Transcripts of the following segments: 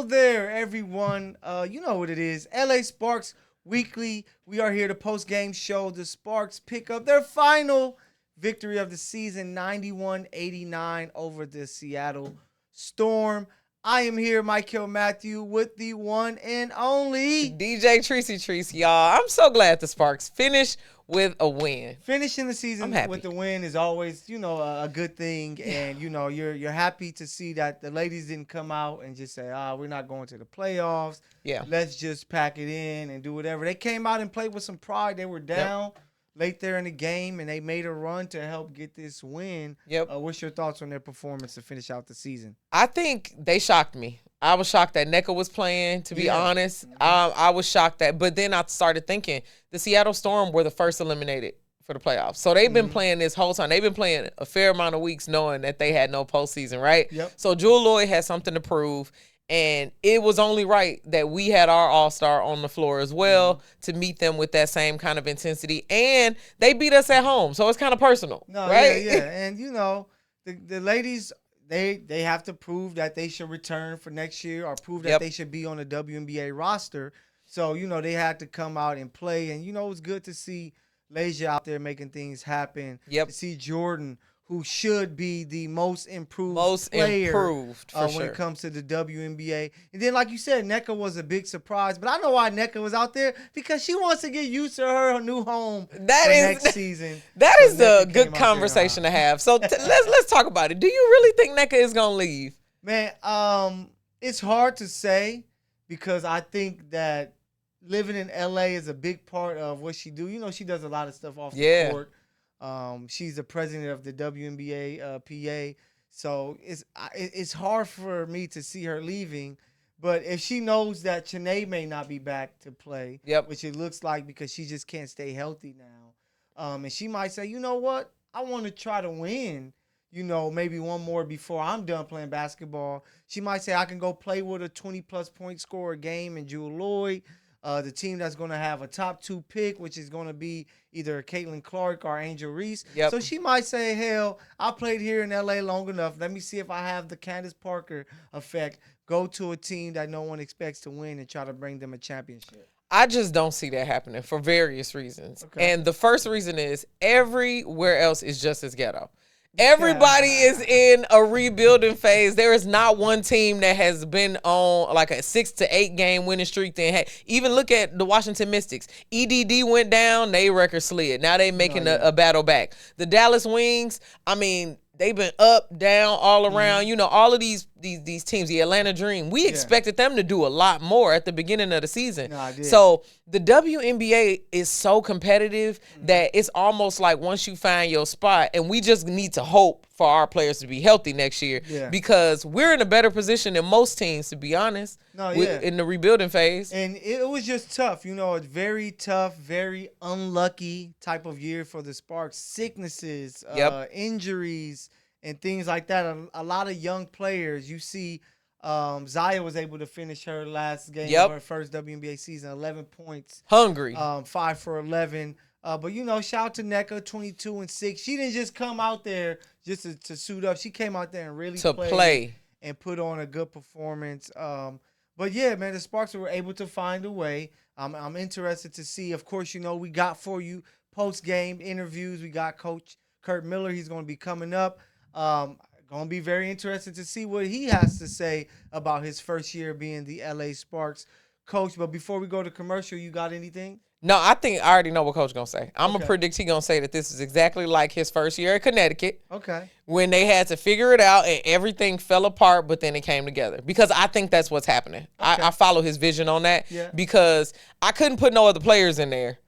Hello there, everyone. You know what it is. LA Sparks Weekly. We are here to post-game show. The Sparks pick up their final victory of the season, 91-89 over the Seattle Storm. I am here, Michael Matthew, with the one and only DJ Treacy, y'all. I'm so glad the Sparks finished with a win. Finishing the season with the win is always, a good thing. Yeah. And, you're happy to see that the ladies didn't come out and just say, we're not going to the playoffs. Yeah. Let's just pack it in and do whatever. They came out and played with some pride. They were down late there in the game, and they made a run to help get this win. Yep. What's your thoughts on their performance to finish out the season? I think they shocked me. I was shocked that NECA was playing, to be honest. I was shocked but then I started thinking the Seattle Storm were the first eliminated for the playoffs. So they've been playing this whole time. They've been playing a fair amount of weeks knowing that they had no postseason, right? Yep. So Jewel Lloyd had something to prove. And it was only right that we had our all-star on the floor as well to meet them with that same kind of intensity. And they beat us at home, so it's kind of personal, right? Yeah. And, the ladies, they have to prove that they should return for next year or prove that they should be on the WNBA roster. So, they had to come out and play. And, it was good to see Leja out there making things happen. Yep. To see Jordan, who should be the most improved player when it comes to the WNBA. And then, like you said, NECA was a big surprise. But I know why NECA was out there, because she wants to get used to her new home next season. That is a good conversation to have. So let's talk about it. Do you really think NECA is going to leave? Man, it's hard to say, because I think that living in L.A. is a big part of what she do. She does a lot of stuff off the court. She's the president of the WNBA PA, so it's hard for me to see her leaving. But if she knows that Chanae may not be back to play, which it looks like because she just can't stay healthy now, and she might say, you know what, I want to try to win, maybe one more before I'm done playing basketball. She might say I can go play with a 20-plus point scorer game in Jewel Lloyd. The team that's going to have a top 2 pick, which is going to be either Caitlin Clark or Angel Reese. Yep. So she might say, hell, I played here in L.A. long enough. Let me see if I have the Candace Parker effect. Go to a team that no one expects to win and try to bring them a championship. I just don't see that happening for various reasons. Okay. And the first reason is everywhere else is just as ghetto. Everybody is in a rebuilding phase. There is not one team that has been on like a 6 to 8 game winning streak. Even look at the Washington Mystics. EDD went down, they record slid. Now they making a battle back. The Dallas Wings, they've been up, down, all around. All of these teams, the Atlanta Dream, we expected them to do a lot more at the beginning of the season. So the WNBA is so competitive that it's almost like once you find your spot, and we just need to hope for our players to be healthy next year because we're in a better position than most teams, to be honest, in the rebuilding phase. And it was just tough. A very tough, very unlucky type of year for the Sparks. Sicknesses, injuries, and things like that. A lot of young players. You see, Zaya was able to finish her last game of her first WNBA season, 11 points. Hungry. 5 for 11. But, shout out to NECA, 22-6. She didn't just come out there just to suit up. She came out there and really play and put on a good performance. But, yeah, man, the Sparks were able to find a way. I'm interested to see. Of course, we got for you post-game interviews. We got Coach Kurt Miller. He's going to be coming up. Going to be very interested to see what he has to say about his first year being the LA Sparks coach. But before we go to commercial, you got anything? No, I think I already know what Coach going to say. I'm going to predict he's going to say that this is exactly like his first year at Connecticut. Okay. When they had to figure it out and everything fell apart, but then it came together. Because I think that's what's happening. Okay. I follow his vision on that because I couldn't put no other players in there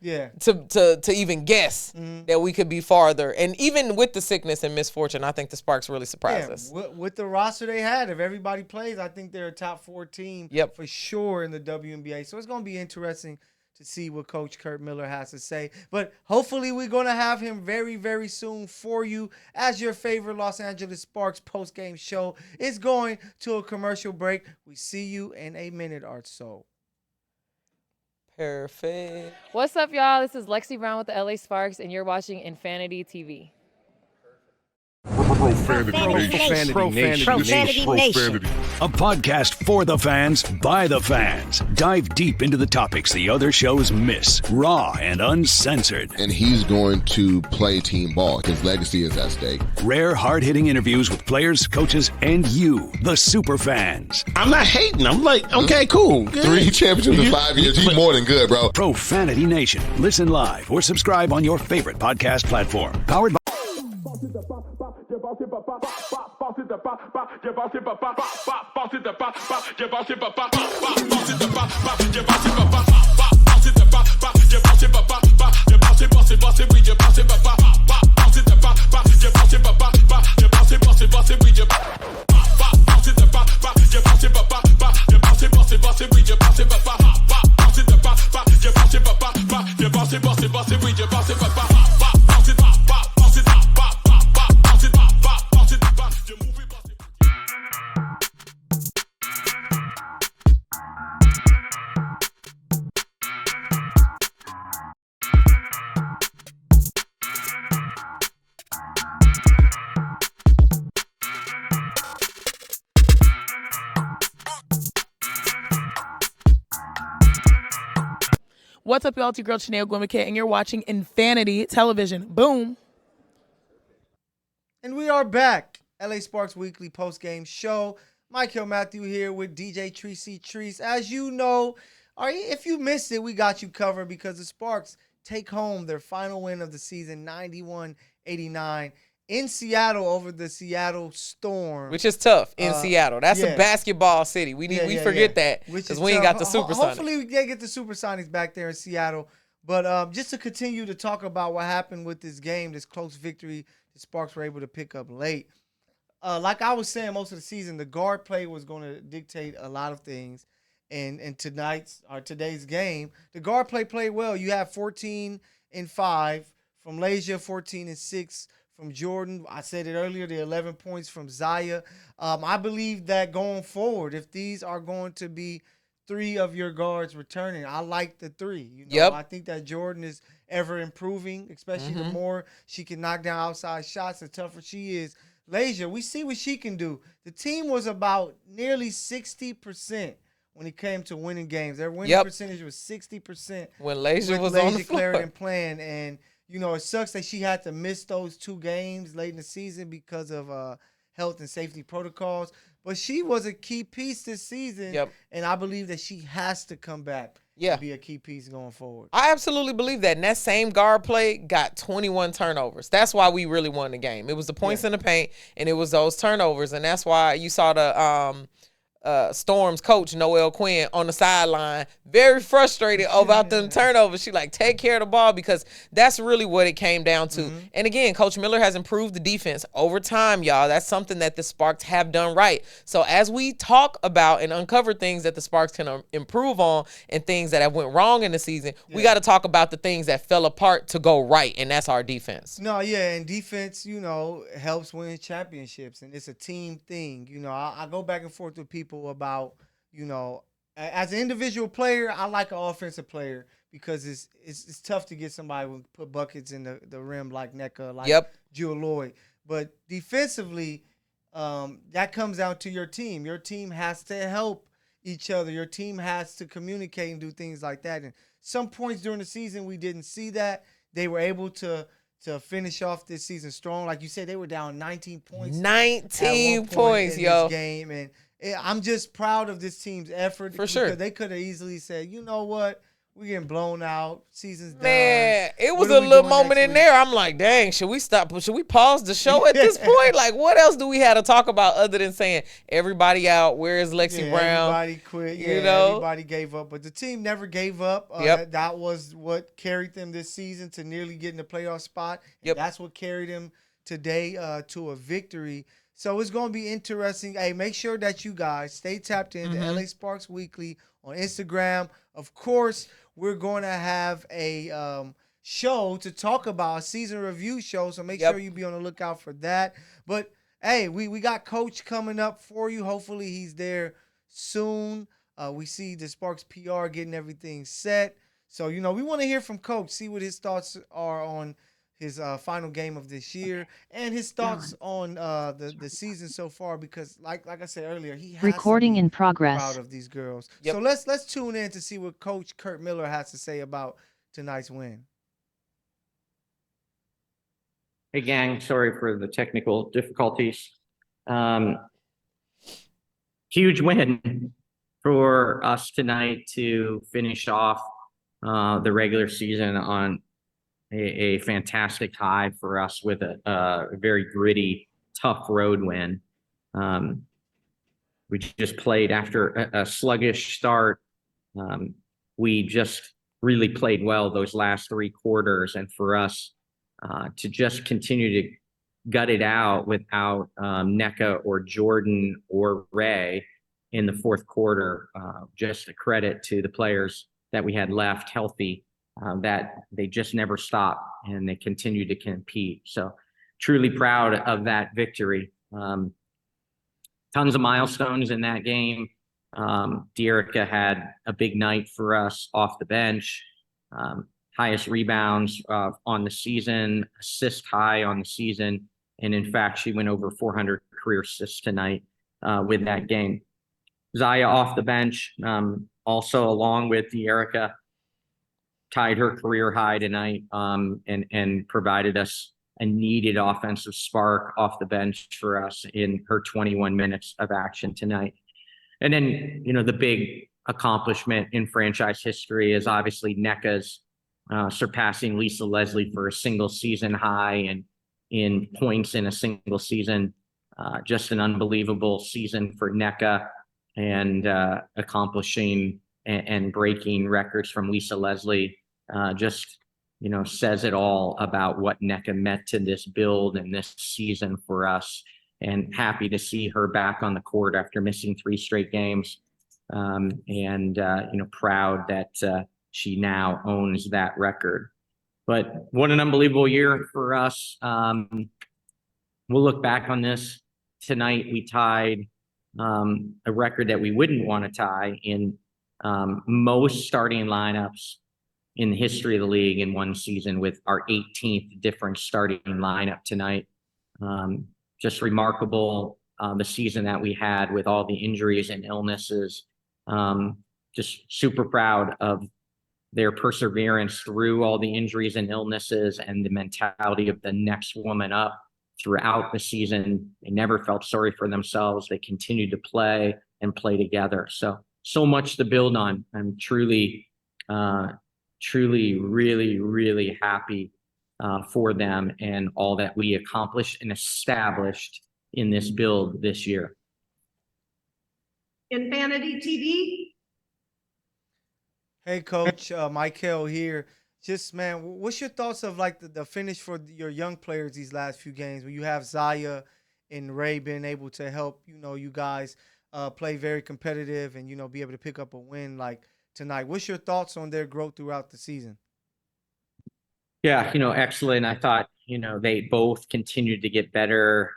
to even guess that we could be farther. And even with the sickness and misfortune, I think the Sparks really surprised us. With the roster they had, if everybody plays, I think they're a top 4 team for sure in the WNBA. So it's going to be interesting to see what Coach Kurt Miller has to say. But hopefully we're going to have him very, very soon for you as your favorite Los Angeles Sparks post-game show is going to a commercial break. We see you in a minute or so. Perfect. What's up, y'all? This is Lexi Brown with the LA Sparks, and you're watching Infanity TV. Profanity Nation. A podcast for the fans, by the fans. Dive deep into the topics the other shows miss. Raw and uncensored. And he's going to play team ball. His legacy is at stake. Rare, hard-hitting interviews with players, coaches, and you, the super fans. I'm not hating. I'm like, okay, cool. Good. 3 championships in 5 years. He's more than good, bro. Profanity Nation. Listen live or subscribe on your favorite podcast platform. Powered by... What's up, y'all? It's your girl, Chanel Gwimike, and you're watching Infanity Television. Boom. And we are back. LA Sparks Weekly post-game show. Michael Matthew here with DJ Tracy Treese. As you know, if you missed it, we got you covered because the Sparks take home their final win of the season, 91-89, in Seattle over the Seattle Storm. Which is tough in Seattle. That's a basketball city. We forget that because we ain't got the Supersonics. Hopefully we get the Supersonics back there in Seattle. But just to continue to talk about what happened with this game, this close victory the Sparks were able to pick up late. Like I was saying most of the season, the guard play was going to dictate a lot of things. And in today's game, the guard play played well. You have 14 and 5 from Leja, 14 and 6 from Jordan. I said it earlier, the 11 points from Zaya. I believe that going forward, if these are going to be 3 of your guards returning, I like the 3. I think that Jordan is ever improving, especially the more she can knock down outside shots, the tougher she is. Leja, we see what she can do. The team was about nearly 60% when it came to winning games. Their winning percentage was 60% when Leja was on the floor. Clarendon playing, and it sucks that she had to miss those 2 games late in the season because of health and safety protocols. But she was a key piece this season, and I believe that she has to come back to be a key piece going forward. I absolutely believe that. And that same guard play got 21 turnovers. That's why we really won the game. It was the points in the paint, and it was those turnovers. And that's why you saw the Storm's coach, Noelle Quinn, on the sideline, very frustrated about them turnovers. She take care of the ball because that's really what it came down to. And again, Coach Miller has improved the defense over time, y'all. That's something that the Sparks have done right. So as we talk about and uncover things that the Sparks can improve on and things that have went wrong in the season, we got to talk about the things that fell apart to go right, and that's our defense. And defense, helps win championships, and it's a team thing. I go back and forth with people about, as an individual player, I like an offensive player because it's tough to get somebody who put buckets in the rim like Nneka, like Jewel Lloyd. But defensively, that comes down to your team. Your team has to help each other. Your team has to communicate and do things like that. And some points during the season, we didn't see that. They were able to finish off this season strong. Like you said, they were down 19 points. 19 points, in this game. And I'm just proud of this team's effort. For sure. Because they could have easily said, you know what? We're getting blown out. Season's done. Man, it was a little moment in there. I'm like, dang, should we stop? Should we pause the show at this point? Like, what else do we have to talk about other than saying everybody out? Where is Lexi Brown? Everybody quit. Everybody gave up. But the team never gave up. That was what carried them this season to nearly getting the playoff spot. That's what carried them today to a victory. So it's going to be interesting. Hey, make sure that you guys stay tapped in to LA Sparks Weekly on Instagram. Of course, we're going to have a show to talk about, a season review show. So make sure you be on the lookout for that. But, hey, we got Coach coming up for you. Hopefully he's there soon. We see the Sparks PR getting everything set. So, we want to hear from Coach, see what his thoughts are on his final game of this year and his thoughts on the season so far, because like I said earlier, he has Recording to be in progress. proud of these girls. Yep. So let's tune in to see what Coach Kurt Miller has to say about tonight's win. Hey, gang. Sorry for the technical difficulties. Huge win for us tonight to finish off the regular season on a fantastic high for us with a very gritty, tough road win. We just played after a sluggish start. We just really played well those last 3 quarters, and for us to just continue to gut it out without NECA or Jordan or Ray in the fourth quarter, just a credit to the players that we had left healthy, that they just never stopped and they continued to compete. So truly proud of that victory. Tons of milestones in that game. Dearica had a big night for us off the bench. Highest rebounds on the season, assist high on the season. And in fact, she went over 400 career assists tonight with that game. Zaya off the bench, also along with Dearica, tied her career high tonight, and provided us a needed offensive spark off the bench for us in her 21 minutes of action tonight. And then, the big accomplishment in franchise history is obviously NECA's surpassing Lisa Leslie for a single season high and in points in a single season. Just an unbelievable season for NECA, and accomplishing and breaking records from Lisa Leslie just says it all about what NECA meant to this build and this season for us. And happy to see her back on the court after missing 3 straight games. And proud that she now owns that record. But what an unbelievable year for us. We'll look back on this tonight. We tied a record that we wouldn't want to tie in most starting lineups in the history of the league in one season, with our 18th different starting lineup tonight. Just remarkable, the season that we had with all the injuries and illnesses. Just super proud of their perseverance through all the injuries and illnesses, and the mentality of the next woman up throughout the season. They never felt sorry for themselves. They continued to play and play together. So much to build on. I'm truly, really, really happy for them and all that we accomplished and established in this build this year. Infanity TV. Hey, Coach, Michael here. Just, man, what's your thoughts of like the finish for your young players these last few games, when you have Zaya and Ray being able to help, you guys play very competitive and, be able to pick up a win like tonight? What's your thoughts on their growth throughout the season? Yeah, excellent. I thought, they both continued to get better.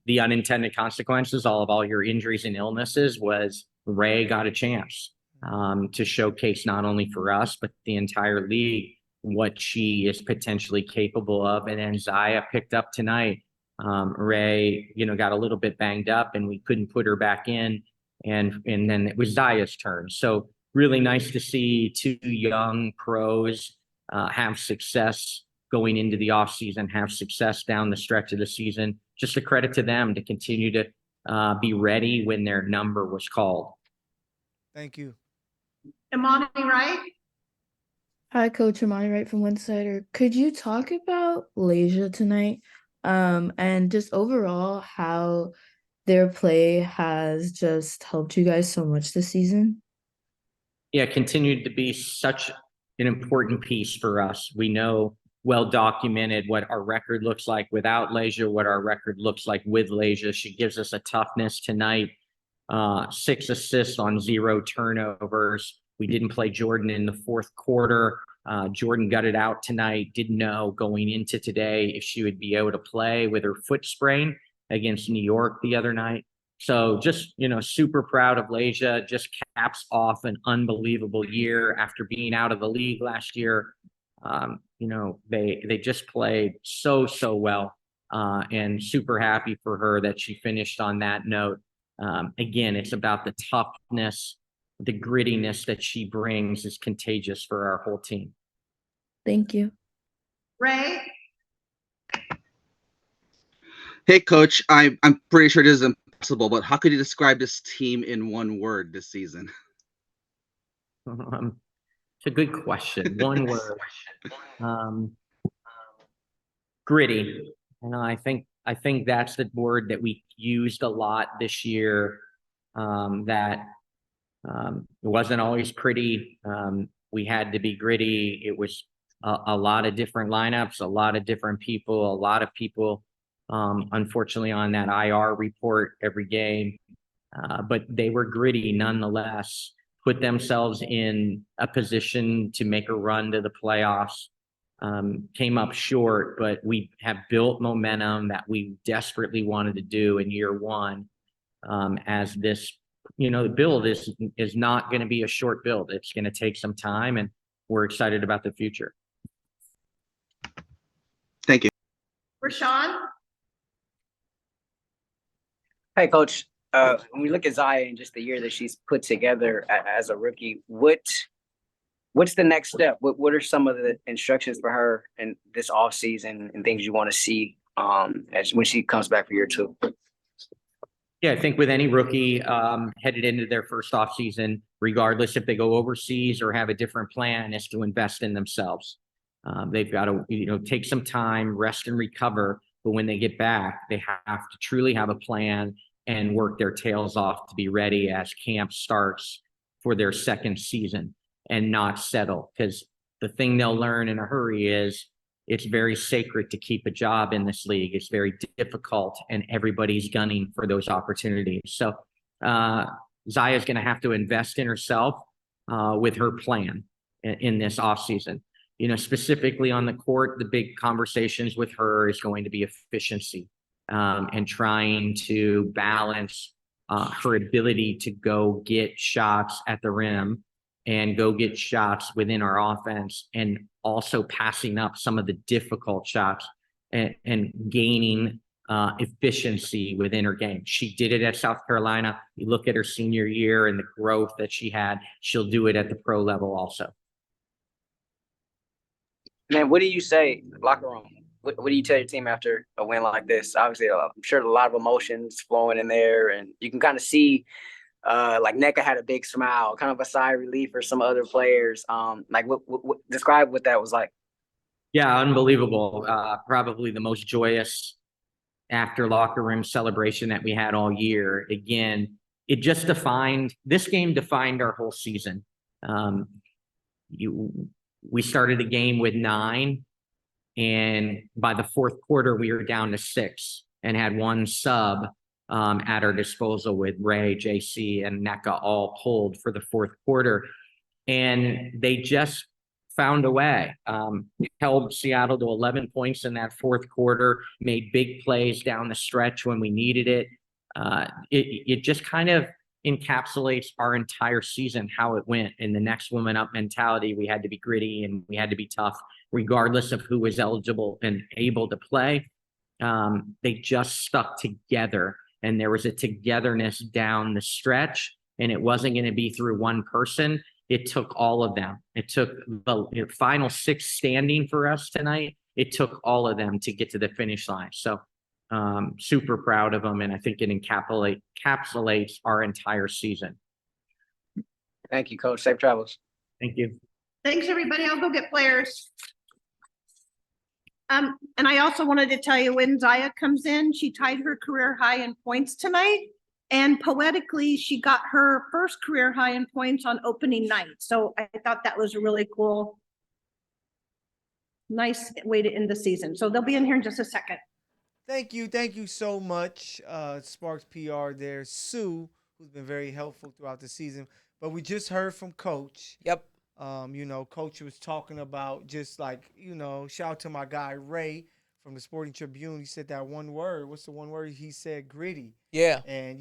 The unintended consequences, all your injuries and illnesses, was Ray got a chance to showcase not only for us, but the entire league what she is potentially capable of. And then Zaya picked up tonight. Ray, got a little bit banged up and we couldn't put her back in. And then it was Zaya's turn. So really nice to see 2 young pros have success going into the offseason, have success down the stretch of the season. Just a credit to them to continue to be ready when their number was called. Thank you. Imani Wright. Hi, Coach. Imani Wright from Winsider. Could you talk about Leisure tonight, and just overall how their play has just helped you guys so much this season? Yeah, continued to be such an important piece for us. We know, well documented, what our record looks like without Leisure, what our record looks like with Leisure. She gives us a toughness tonight. 6 assists on 0 turnovers. We didn't play Jordan in the fourth quarter. Jordan gutted out tonight. Didn't know going into today if she would be able to play with her foot sprain against New York the other night. So just, super proud of Leisure. Just caps off an unbelievable year after being out of the league last year. they just played so well, and super happy for her that she finished on that note. Again, it's about the toughness, the grittiness that she brings is contagious for our whole team. Thank you. Ray? Hey, Coach. I'm pretty sure this is impossible, but how could you describe this team in one word this season? It's a good question. One word. Gritty. I think that's the word that we used a lot this year. That it wasn't always pretty. We had to be gritty. It was a lot of different lineups, a lot of different people, a lot of people, unfortunately, on that IR report every game. But they were gritty nonetheless, put themselves in a position to make a run to the playoffs. Came up short, but we have built momentum that we desperately wanted to do in year one. As this, the build is not going to be a short build. It's going to take some time, and we're excited about the future. Thank you. Rashawn? Hey, Coach. When we look at Zaya and just the year that she's put together as a rookie, what's the next step? What are some of the instructions for her in this off season and things you want to see as when she comes back for year two? Yeah, I think with any rookie headed into their first off season, regardless if they go overseas or have a different plan, is to invest in themselves. They've got to take some time, rest and recover. But when they get back, they have to truly have a plan and work their tails off to be ready as camp starts for their second season, and not settle. Because the thing they'll learn in a hurry is it's very sacred to keep a job in this league. It's very difficult, and everybody's gunning for those opportunities. So Zaya's going to have to invest in herself with her plan in this offseason. Specifically on the court, the big conversations with her is going to be efficiency and trying to balance her ability to go get shots at the rim and go get shots within our offense, and also passing up some of the difficult shots and gaining efficiency within her game. She did it at South Carolina. You look at her senior year and the growth that she had, she'll do it at the pro level also. Man, what do you say, locker room? What do you tell your team after a win like this? Obviously, I'm sure a lot of emotions flowing in there, and you can kind of see like Nneka had a big smile, kind of a sigh of relief for some other players. What describe what that was like. Yeah, unbelievable. Probably the most joyous after locker room celebration that we had all year. Again, this game defined our whole season. We started the game with 9, and by the fourth quarter, we were down to 6 and had one sub at our disposal with Ray, JC, and Nneka all pulled for the fourth quarter. And they just found a way, held Seattle to 11 points in that fourth quarter, made big plays down the stretch when we needed it. It just kind of encapsulates our entire season, how it went. In the next woman up mentality, we had to be gritty and we had to be tough, regardless of who was eligible and able to play. They just stuck together, and there was a togetherness down the stretch, and it wasn't going to be through one person. It took all of them. It took the final 6 standing for us tonight. It took all of them to get to the finish line. So super proud of them, and I think it encapsulates our entire season. Thank you, Coach. Safe travels. Thank you. Thanks, everybody. I'll go get players. And I also wanted to tell you, when Zaya comes in, she tied her career high in points tonight. And poetically, she got her first career high in points on opening night. So I thought that was a really cool, nice way to end the season. So they'll be in here in just a second. Thank you so much, Sparks PR there. Sue, who's been very helpful throughout the season. But we just heard from Coach. Yep. Coach was talking about just like, shout out to my guy Ray from the Sporting Tribune. He said that one word. What's the one word? He said gritty. Yeah. And,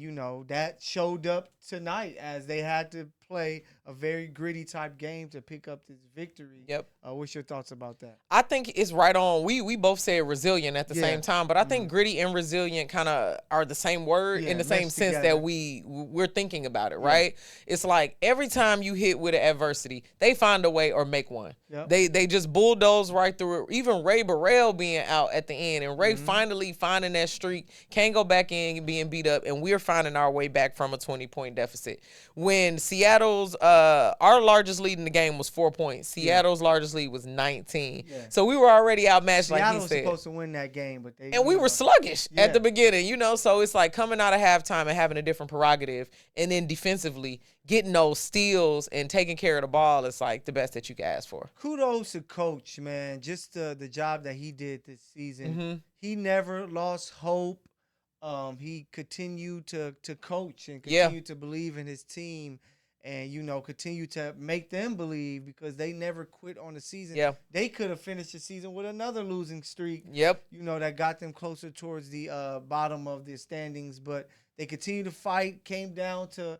that showed up tonight as they had to play a very gritty type game to pick up this victory. Yep. What's your thoughts about that? I think it's right on. We both said resilient at the same time, but I think gritty and resilient kind of are the same word in the same sense together. that we're thinking about it, right? It's like every time you hit with an adversity, they find a way or make one. Yep. They just bulldoze right through it. Even Ray Burrell being out at the end, and Ray finally finding that streak, can't go back in being beat up, and we're finding our way back from a 20-point deficit. When Seattle's our largest lead in the game was 4 points. Seattle's largest lead was 19. Yeah. So we were already outmatched, Seattle like he was said. Supposed to win that game, but we were sluggish at the beginning, So it's like coming out of halftime and having a different prerogative, and then defensively getting those steals and taking care of the ball is like the best that you can ask for. Kudos to Coach, man. Just the job that he did this season. He never lost hope. He continued to coach and continue to believe in his team. And, continue to make them believe because they never quit on the season. Yeah. They could have finished the season with another losing streak. Yep. That got them closer towards the bottom of the standings. But they continued to fight, came down to,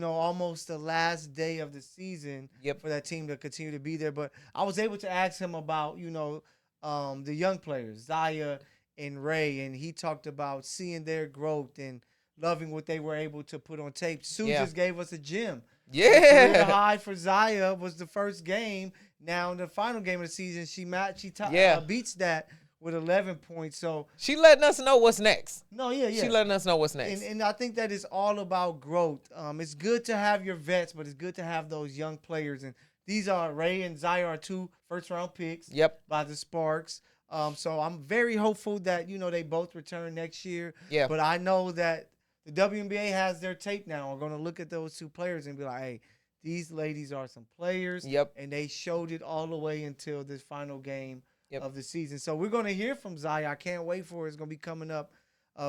almost the last day of the season for that team to continue to be there. But I was able to ask him about, the young players, Zaya and Ray, and he talked about seeing their growth and loving what they were able to put on tape. Sue just gave us a gem. Yeah. The high for Zaya was the first game. Now in the final game of the season, she beats that with 11 points. So she letting us know what's next. No, yeah. She letting us know what's next. And I think that is all about growth. It's good to have your vets, but it's good to have those young players. And these are Ray and Zaya are 2 first-round picks by the Sparks. So I'm very hopeful that, they both return next year. Yeah. But I know that the WNBA has their tape now. We're going to look at those 2 players and be like, hey, these ladies are some players. Yep. And they showed it all the way until this final game of the season. So we're going to hear from Zaya. I can't wait for it. It's going to be coming up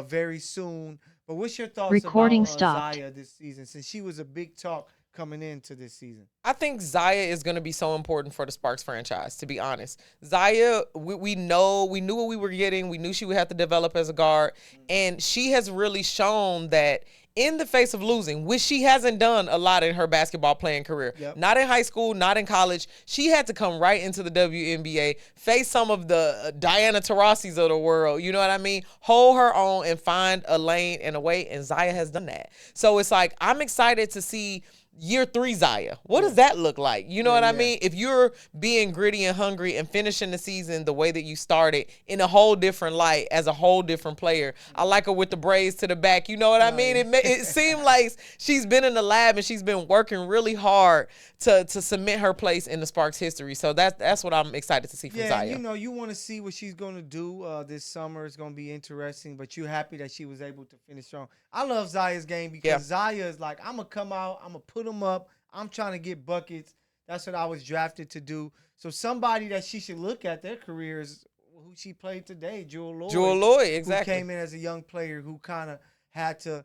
very soon. But what's your thoughts about Zaya this season, since she was a big talk coming into this season? I think Zaya is going to be so important for the Sparks franchise, to be honest. Zaya, we knew what we were getting. We knew she would have to develop as a guard. And she has really shown that in the face of losing, which she hasn't done a lot in her basketball playing career. Not in high school, not in college. She had to come right into the WNBA, face some of the Diana Taurasi's of the world, you know what I mean? Hold her own and find a lane and a way, and Zaya has done that. So it's like, I'm excited to see year 3 Zaya. What does that look like? You know what I mean? If you're being gritty and hungry and finishing the season the way that you started in a whole different light as a whole different player. I like her with the braids to the back. You know what I mean? It seemed like she's been in the lab and she's been working really hard to cement her place in the Sparks history. So that's what I'm excited to see from Zaya. You want to see what she's going to do this summer. It's going to be interesting, but you're happy that she was able to finish strong. I love Zaya's game because Zaya is like, I'm going to come out, I'm going to put them up. I'm trying to get buckets. That's what I was drafted to do. So somebody that she should look at their career is who she played today, Jewel Lloyd. Exactly. Who came in as a young player who kind of had to,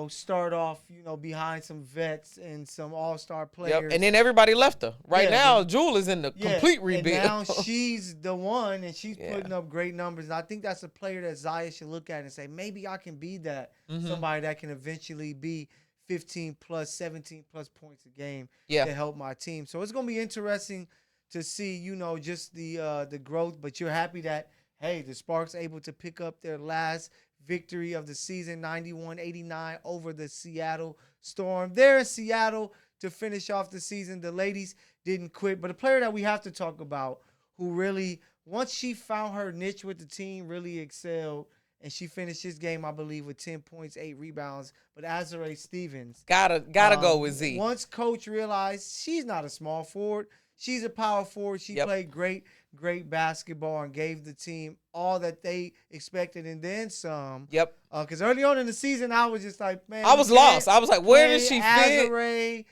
start off, behind some vets and some all-star players. Yep. And then everybody left her. Right now, Jewel is in the complete rebuild. And now she's the one, and she's putting up great numbers. And I think that's a player that Zaya should look at and say, maybe I can be that. Somebody that can eventually be 15 plus, 17 plus points a game to help my team. So it's going to be interesting to see, just the growth. But you're happy that, hey, the Sparks able to pick up their last victory of the season, 91-89 over the Seattle Storm. They're in Seattle to finish off the season. The ladies didn't quit. But a player that we have to talk about who really, once she found her niche with the team, really excelled. And she finished this game, I believe, with 10 points, 8 rebounds. But Azurá Stevens. Gotta go with Z. Once Coach realized she's not a small forward, she's a power forward. She played great basketball and gave the team all that they expected and then some. Because early on in the season, I was just like, man. I was lost. I was like, where does she fit? Azurá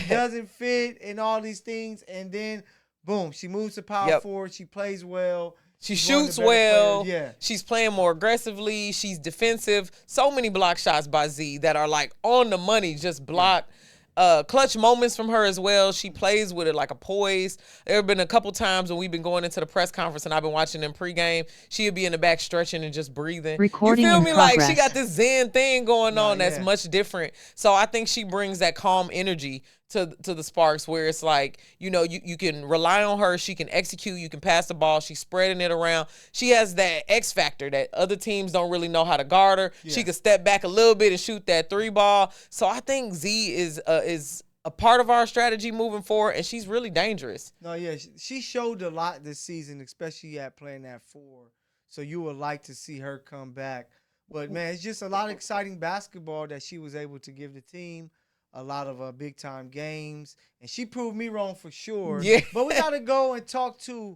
doesn't fit and all these things. And then, boom, she moves to power forward. She plays well. She shoots well. She's playing more aggressively. She's defensive. So many block shots by Z that are like on the money, just blocked. clutch moments from her as well. She plays with it like a poise. There have been a couple times when we've been going into the press conference and I've been watching them pregame. She'll be in the back stretching and just breathing. Recording you feel in me? progress. Like she got this zen thing going on that's much different. So I think she brings that calm energy to the Sparks, where it's like, you know, you can rely on her. She can execute. You can pass the ball. She's spreading it around. She has that X factor that other teams don't really know how to guard her. Yeah. She can step back a little bit and shoot that 3 ball. So I think Z is a part of our strategy moving forward, and she's really dangerous. No, yeah, she showed a lot this season, especially at playing that 4. So you would like to see her come back. But, man, it's just a lot of exciting basketball that she was able to give the team. A lot of big-time games. And she proved me wrong for sure. Yeah. But we got to go and talk to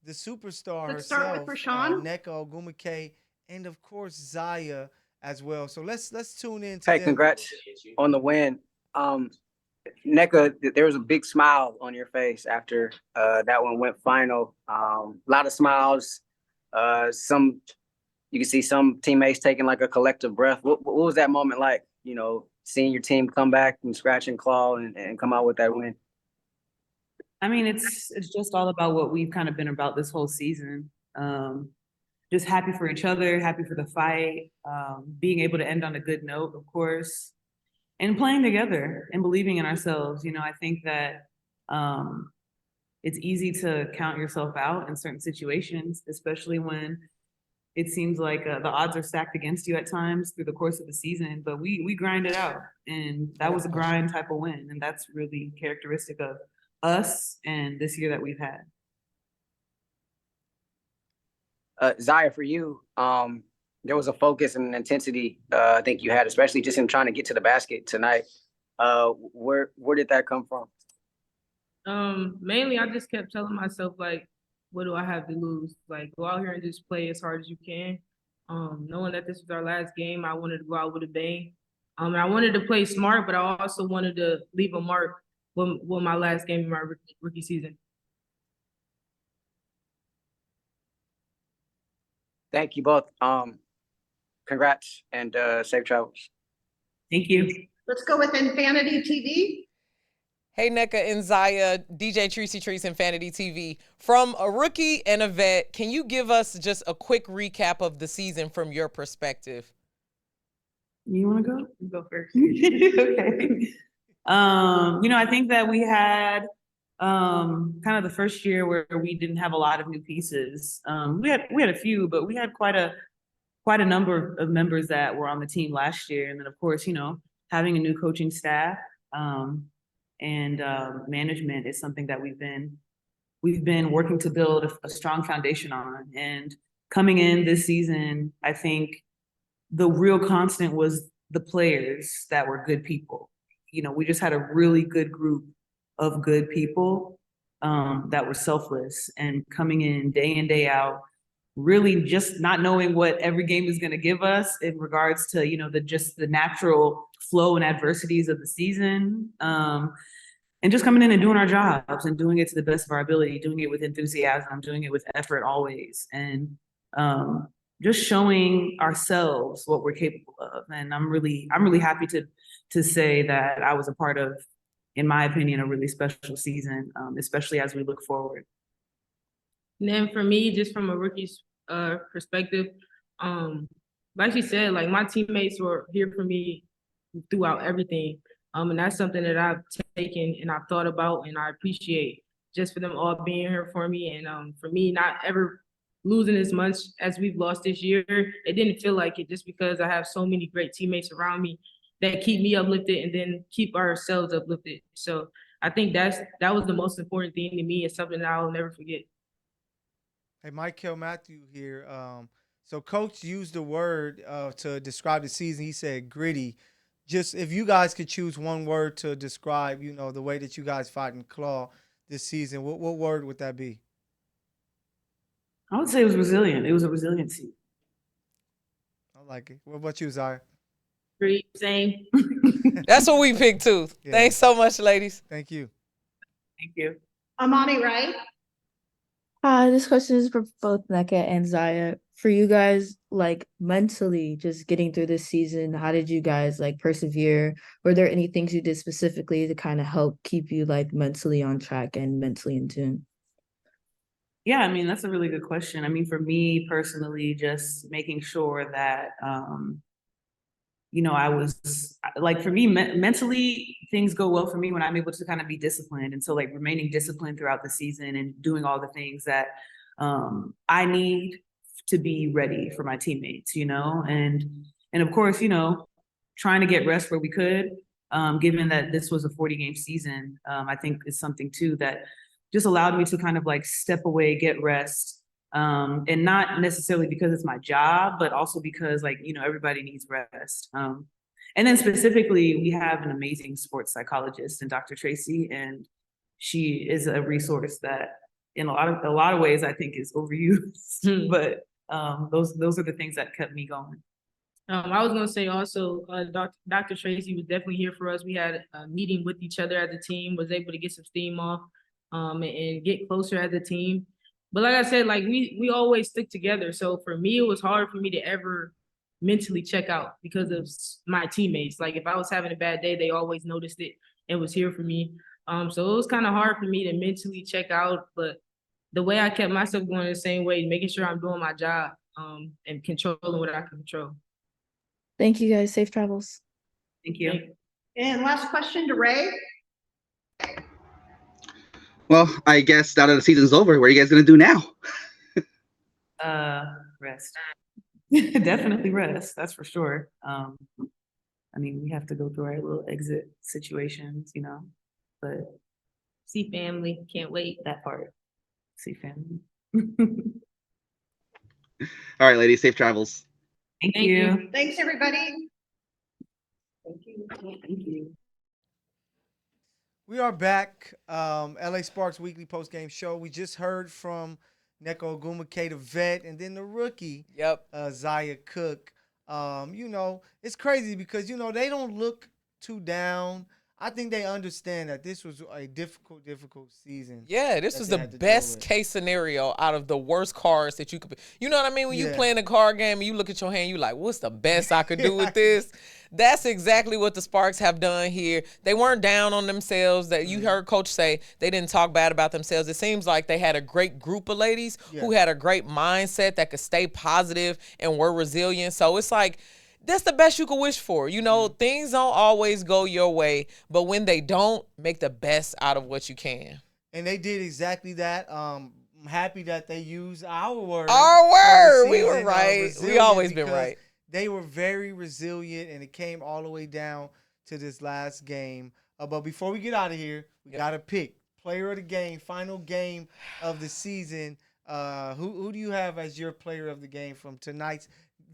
the superstar Let's herself. start with Rashawn. Nneka Ogwumike, and, of course, Zaya as well. So let's tune in to Hey, them. congrats on the win. Nneka, there was a big smile on your face after that one went final. A lot of smiles. You can see some teammates taking like a collective breath. What was that moment like, you know, seeing your team come back and scratch and claw and come out with that win? I mean, it's just all about what we've kind of been about this whole season. Just happy for each other, happy for the fight, being able to end on a good note, of course, and playing together and believing in ourselves. You know, I think that it's easy to count yourself out in certain situations, especially when it seems like the odds are stacked against you at times through the course of the season, but we grind it out, and that was a grind type of win, and that's really characteristic of us and this year that we've had. Zaya, for you, there was a focus and an intensity I think you had, especially just in trying to get to the basket tonight. Where did that come from? Mainly I just kept telling myself, like, what do I have to lose? Like, go out here and just play as hard as you can. Knowing that this was our last game, I wanted to go out with a bang. And I wanted to play smart, but I also wanted to leave a mark with my last game in my rookie season. Thank you both. Congrats and safe travels. Thank you. Let's go with Infanity TV. Hey, Nneka and Zaya, DJ Tracy Treese, Infanity TV. From a rookie and a vet, can you give us just a quick recap of the season from your perspective? You want to go? You go first. Okay. You know, I think that we had kind of the first year where we didn't have a lot of new pieces. We had a few, but we had quite a number of members that were on the team last year. And then, of course, you know, having a new coaching staff and management is something that we've been working to build a strong foundation on. And coming in this season, I think the real constant was the players that were good people. You know, we just had a really good group of good people that were selfless and coming in day out, really just not knowing what every game is going to give us in regards to, you know, the natural flow and adversities of the season. And just coming in and doing our jobs and doing it to the best of our ability, doing it with enthusiasm, doing it with effort always. And just showing ourselves what we're capable of. And I'm really happy to say that I was a part of, in my opinion, a really special season, especially as we look forward. And then for me, just from a rookie's perspective, like she said, like my teammates were here for me throughout everything. And that's something that I've taken and I've thought about and I appreciate just for them all being here for me. And for me, not ever losing as much as we've lost this year, it didn't feel like it, just because I have so many great teammates around me that keep me uplifted and then keep ourselves uplifted. So I think that was the most important thing to me. It's something that I'll never forget. Hey, Michael Matthew here. So Coach used the word to describe the season. He said gritty. Just if you guys could choose one word to describe, you know, the way that you guys fight and claw this season, what word would that be? I would say it was resilient. It was a resiliency. I like it. What about you, Zaya? Same. That's what we picked too. Yeah. Thanks so much, ladies. Thank you. Thank you. Amani, right? This question is for both Nneka and Zaya. for you guys, like mentally, just getting through this season, how did you guys like persevere? Were there any things you did specifically to kind of help keep you like mentally on track and mentally in tune? Yeah, I mean, that's a really good question. I mean, for me personally, just making sure that, I was like, for me, mentally, things go well for me when I'm able to kind of be disciplined. And so, like, remaining disciplined throughout the season and doing all the things that I need to be ready for my teammates, and of course, trying to get rest where we could, given that this was a 40-game season, I think is something too that just allowed me to kind of like step away, get rest, and not necessarily because it's my job, but also because like, everybody needs rest. And then specifically, we have an amazing sports psychologist in Dr. Tracy, and she is a resource that in a lot of ways I think is overused, but those are the things that kept me going. I was gonna say also, Dr. Tracy was definitely here for us. We had a meeting with each other as a team, was able to get some steam off, and get closer as a team. But like I said, like we always stick together. So for me, it was hard for me to ever mentally check out because of my teammates. Like if I was having a bad day, they always noticed it and was here for me. So it was kind of hard for me to mentally check out, but the way I kept myself going the same way, making sure I'm doing my job, and controlling what I can control. Thank you guys. Safe travels. Thank you. And last question to Ray. Well, I guess now that the season's over, what are you guys gonna do now? Rest. Definitely rest. That's for sure. I mean, we have to go through our little exit situations, but see family. Can't wait. That part. See family. All right, ladies, safe travels. Thank you. Thanks, everybody. Thank you. Thank you. We are back. LA Sparks weekly post-game show. We just heard from Nneka Ogwumike, the vet, and then the rookie, Zaya Cook. It's crazy because, they don't look too down. I think they understand that this was a difficult season. Yeah, this was the best case scenario out of the worst cards that you could. You know what I mean? When you playing a card game and you look at your hand, you like, what's the best I could do with this? That's exactly what the Sparks have done here. They weren't down on themselves. That you heard Coach say they didn't talk bad about themselves. It seems like they had a great group of ladies who had a great mindset that could stay positive and were resilient. So it's like, that's the best you could wish for. Things don't always go your way, but when they don't, make the best out of what you can. And they did exactly that. I'm happy that they used our word. Our word. We were right. We always been right. They were very resilient, and it came all the way down to this last game. But before we get out of here, we got to pick player of the game, final game of the season. Who do you have as your player of the game from tonight's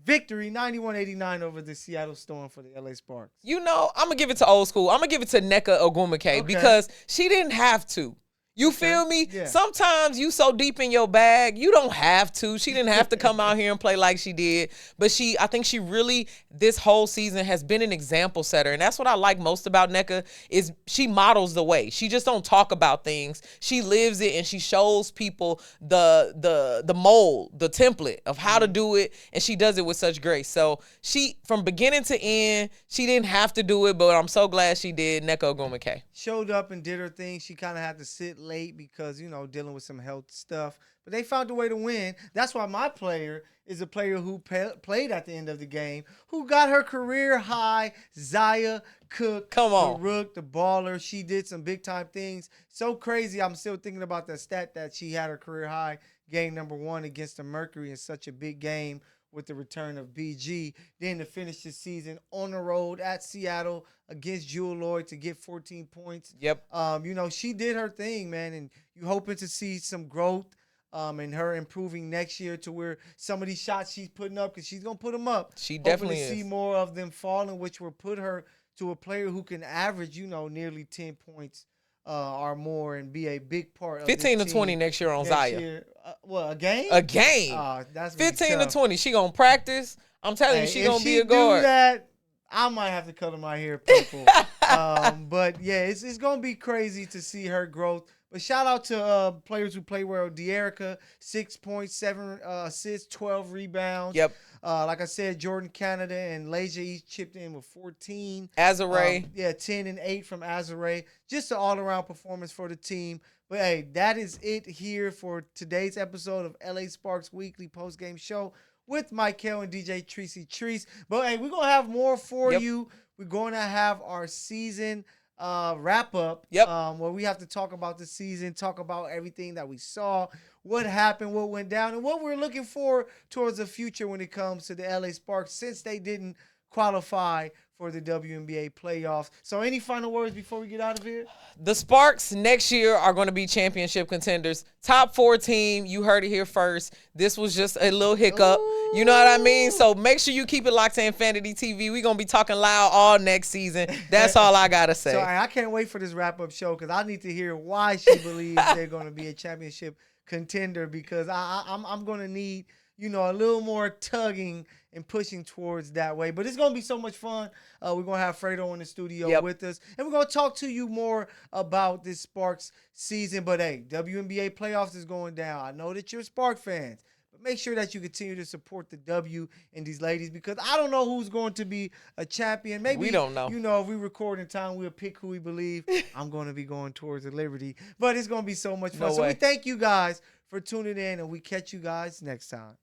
victory, 91-89 over the Seattle Storm for the LA Sparks? I'm going to give it to old school. I'm going to give it to Nneka Ogwumike because she didn't have to. You feel me? Yeah. Sometimes you so deep in your bag, you don't have to. She didn't have to come out here and play like she did. But I think she really, this whole season has been an example setter. And that's what I like most about Nneka is she models the way. She just don't talk about things. She lives it and she shows people the mold, the template of how to do it. And she does it with such grace. So she, from beginning to end, she didn't have to do it, but I'm so glad she did. Nneka Ogwumike showed up and did her thing. She kind of had to sit late because, dealing with some health stuff. But they found a way to win. That's why my player is a player who played at the end of the game, who got her career high, Zaya Cook. Come on. The rook, the baller. She did some big-time things. So crazy. I'm still thinking about that stat that she had her career high game number 1 against the Mercury in such a big game with the return of BG. Then to finish the season on the road at Seattle against Jewel Lloyd to get 14 points. Yep. She did her thing, man, and you hoping to see some growth and her improving next year to where some of these shots she's putting up, because she's going to put them up. She definitely is. See more of them falling, which will put her to a player who can average, nearly 10 points or more and be a big part of 15 to 20 next year on Zaya. A game? A game. That's 15 to 20. She going to practice. I'm telling you, she going to be a guard. Do that, I might have to color my hair purple. But, yeah, it's going to be crazy to see her growth. But shout out to players who play well. De'Erica, 6 points, 7 assists, 12 rebounds. Yep. Like I said, Jordan Canada and Leja each chipped in with 14. Azare. 10 and 8 from Azare. Just an all-around performance for the team. But, hey, that is it here for today's episode of LA Sparks Weekly Postgame Show with Michael and DJ Tracy Treese. But, hey, we're going to have more for you. We're going to have our season wrap up where we have to talk about the season, talk about everything that we saw, what happened, what went down, and what we're looking for towards the future when it comes to the LA Sparks since they didn't qualify for the WNBA playoffs. So any final words before we get out of here? The Sparks next year are going to be championship contenders. Top 4 team. You heard it here first. This was just a little hiccup. Ooh. You know what I mean? So make sure you keep it locked to Infanity TV. We're going to be talking loud all next season. That's all I got to say. So I can't wait for this wrap-up show because I need to hear why she believes they're going to be a championship contender, because I'm going to need, a little more tugging and pushing towards that way. But it's going to be so much fun. We're going to have Fredo in the studio with us. And we're going to talk to you more about this Sparks season. But, hey, WNBA playoffs is going down. I know that you're Spark fans. But make sure that you continue to support the W and these ladies, because I don't know who's going to be a champion. Maybe we don't know. If we record in time, we'll pick who we believe. I'm going to be going towards the Liberty. But it's going to be so much fun. So we thank you guys for tuning in, and we catch you guys next time.